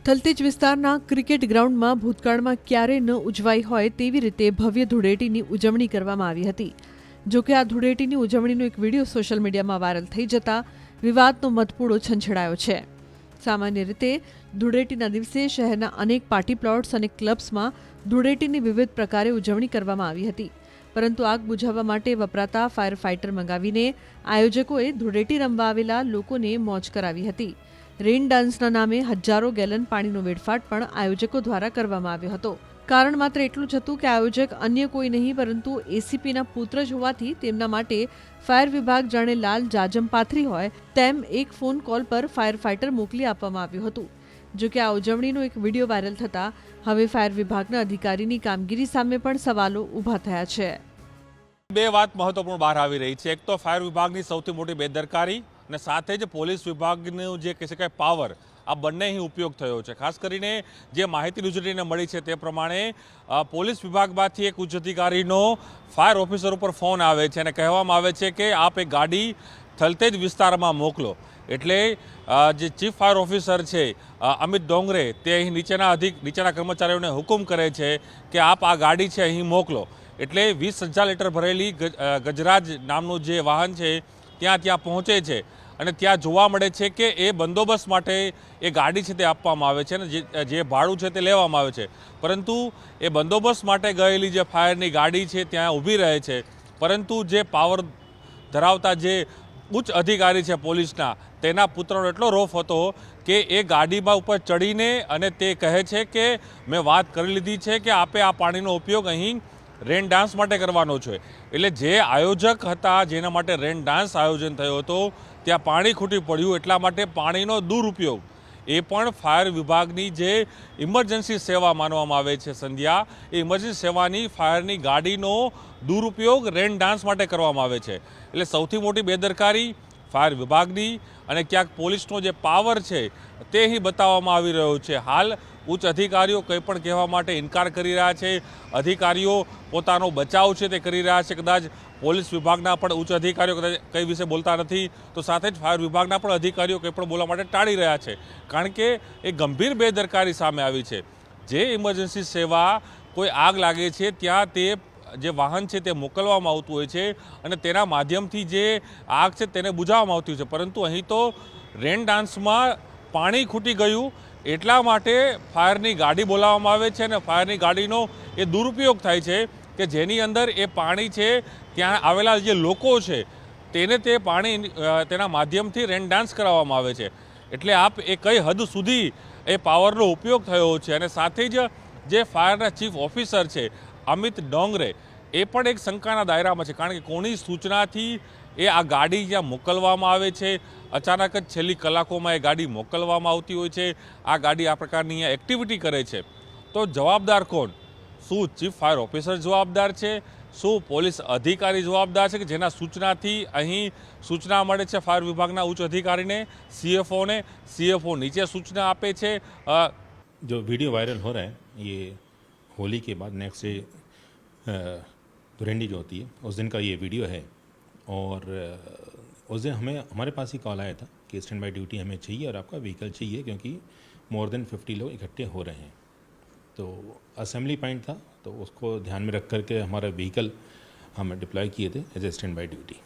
થલતેજ વિસ્તારના ક્રિકેટ ગ્રાઉન્ડમાં ભૂતકાળમાં ક્યારેય ન ઉજવાઈ હોય તેવી રીતે ભવ્ય ધૂળેટીની ઉજવણી કરવામાં આવી હતી। જોકે આ ધૂળેટીની ઉજવણીનો એક વિડીયો સોશિયલ મીડિયામાં વાયરલ થઈ જતા વિવાદનો મધપૂડો છંછેડાયો છે। સામાન્ય રીતે ધૂળેટીના દિવસે શહેરના અનેક પાર્ટી પ્લોટ્સ અને ક્લબ્સમાં ધૂળેટીની વિવિધ પ્રકારે ઉજવણી કરવામાં આવી હતી, પરંતુ આગ બુઝાવવા માટે વપરાતા ફાયર ફાઇટર મંગાવીને આયોજકોએ ધૂળેટી રમવા આવેલા લોકોને મોજ કરાવી હતી। રેઇન ડાન્સના નામે હજારો ગેલન પાણીનો વેડફાટ પણ આયોજકો દ્વારા કરવામાં આવ્યો હતો। કારણ માત્ર એટલું જ હતું કે આયોજક અન્ય કોઈ નહીં પરંતુ એસીપીના પુત્ર જ હોવાથી તેમના માટે ફાયર વિભાગ જાણે લાલ જાજમ પાથરી હોય તેમ એક ફોન કોલ પર ફાયર ફાઇટર મોકલી આપવામાં આવ્યું હતું। જોકે આ ઉજવણીનો એક વિડીયો વાયરલ થતા હવે ફાયર વિભાગના અધિકારીની કામગીરી સામે પણ સવાલો ઊભા થયા છે। બે વાત મહત્વપૂર્ણ બહાર આવી રહી છે। એક તો ફાયર વિભાગની સૌથી મોટી બેદરકારી અને સાથે જ પોલીસ વિભાગનું જે કહી શકાય પાવર, આ બંને અહીં ઉપયોગ થયો છે। ખાસ કરીને જે માહિતી ન્યૂઝને મળી છે તે પ્રમાણે પોલીસ વિભાગમાંથી એક ઉચ્ચ અધિકારીનો ફાયર ઓફિસર ઉપર ફોન આવે છે અને કહેવામાં આવે છે કે આપ એક ગાડી થલતેજ વિસ્તારમાં મોકલો। એટલે જે ચીફ ફાયર ઓફિસર છે અમિત ડોંગરે તે અહીં નીચેના કર્મચારીઓને હુકમ કરે છે કે આપ આ ગાડી છે અહીં મોકલો। એટલે 20,000 લીટર ભરેલી ગજરાજ નામનું જે વાહન છે ત્યાં પહોંચે છે અને ત્યાં જોવા મળે છે કે એ બંદોબસ્ત માટે એ ગાડી છે તે આપવામાં આવે છે અને જે ભાડું છે તે લેવામાં આવે છે, પરંતુ એ બંદોબસ્ત માટે ગયેલી જે ફાયરની ગાડી છે ત્યાં ઊભી રહે છે। પરંતુ જે પાવર ધરાવતા જે ઉચ્ચ અધિકારી છે પોલીસના, તેના પુત્રનો એટલો રોફ હતો કે એ ગાડીમાં ઉપર ચડીને અને તે કહે છે કે મેં વાત કરી લીધી છે કે આપે આ પાણીનો ઉપયોગ અહીં રેન ડાન્સ માટે કરવાનો છે। એટલે જે આયોજક હતા જેના માટે રેન ડાન્સ આયોજન થયો હતો ત્યાં પાણી ખૂટી પડ્યું, એટલા માટે પાણીનો દુરુપયોગ એ પણ ફાયર વિભાગની જે ઇમરજન્સી સેવા માનવામાં આવે છે સંધ્યા, એ ઇમરજન્સી સેવાની ફાયરની ગાડીનો દુરુપયોગ રેન ડાન્સ માટે કરવામાં આવે છે। એટલે સૌથી મોટી બેદરકારી ફાયર વિભાગની અને ક્યાંક પોલીસનો જે પાવર છે તે અહીં બતાવવામાં આવી રહ્યો છે। હાલ ઉચ્ચ અધિકારીઓ કંઈ પણ કહેવા માટે ઇનકાર કરી રહ્યા છે। અધિકારીઓ પોતાનો બચાવ છે તે કરી રહ્યા છે। કદાચ પોલીસ વિભાગના પણ ઉચ્ચ અધિકારીઓ કદાચ કંઈ વિશે બોલતા નથી, તો સાથે જ ફાયર વિભાગના પણ અધિકારીઓ કંઈ પણ બોલવા માટે ટાળી રહ્યા છે, કારણ કે એ ગંભીર બેદરકારી સામે આવી છે। જે ઇમરજન્સી સેવા, કોઈ આગ લાગે છે ત્યાં તે જે વાહન છે તે મોકલવામાં આવતું હોય છે અને તેના માધ્યમથી જે આગ છે તેને બુઝાવવામાં આવતી હોય છે, પરંતુ અહીં તો રેન ડાન્સમાં પાણી ખૂટી ગયું એટલા માટે ફાયરની ગાડી બોલાવવામાં આવે છે અને ફાયરની ગાડીનો એ દુરુપયોગ થાય છે કે જેની અંદર એ પાણી છે ત્યાં આવેલા જે લોકો છે તેને તે પાણી તેના માધ્યમથી રેન ડાન્સ કરાવવામાં આવે છે। એટલે આપ એ કઈ હદ સુધી એ પાવરનો ઉપયોગ થયો છે। અને સાથે જ જે ફાયરના ચીફ ઓફિસર છે અમિત ડોંગરે, એ પણ એક શંકાના દાયરામાં છે, કારણ કે કોની સૂચનાથી એ આ ગાડી જ્યાં મોકલવામાં આવે છે, અચાનક જ છેલ્લી કલાકોમાં એ ગાડી મોકલવામાં આવતી હોય છે, આ ગાડી આ પ્રકારની અહીંયા એક્ટિવિટી કરે છે, તો જવાબદાર કોણ? શું ચીફ ફાયર ઓફિસર જવાબદાર છે? શું પોલીસ અધિકારી જવાબદાર છે કે જેના સૂચનાથી અહીં સૂચના મળે છે ફાયર વિભાગના ઉચ્ચ અધિકારીને, સીએફઓને, સીએફઓ નીચે સૂચના આપે છે? जो वीडियो वायरल हो रहा है ये होली के बाद नेक्स्ट डे धुरंडी जो होती है उस दिन का ये वीडियो है। और उस दिन हमारे पास ही कॉल आया था कि स्टैंड बाई ड्यूटी हमें चाहिए और आपका व्हीकल चाहिए, क्योंकि मोर देन 50 लोग इकट्ठे हो रहे हैं। तो असेंबली पॉइंट था, तो उसको ध्यान में रख करके हमारा व्हीकल हम डिप्लॉय किए थे as a stand by duty.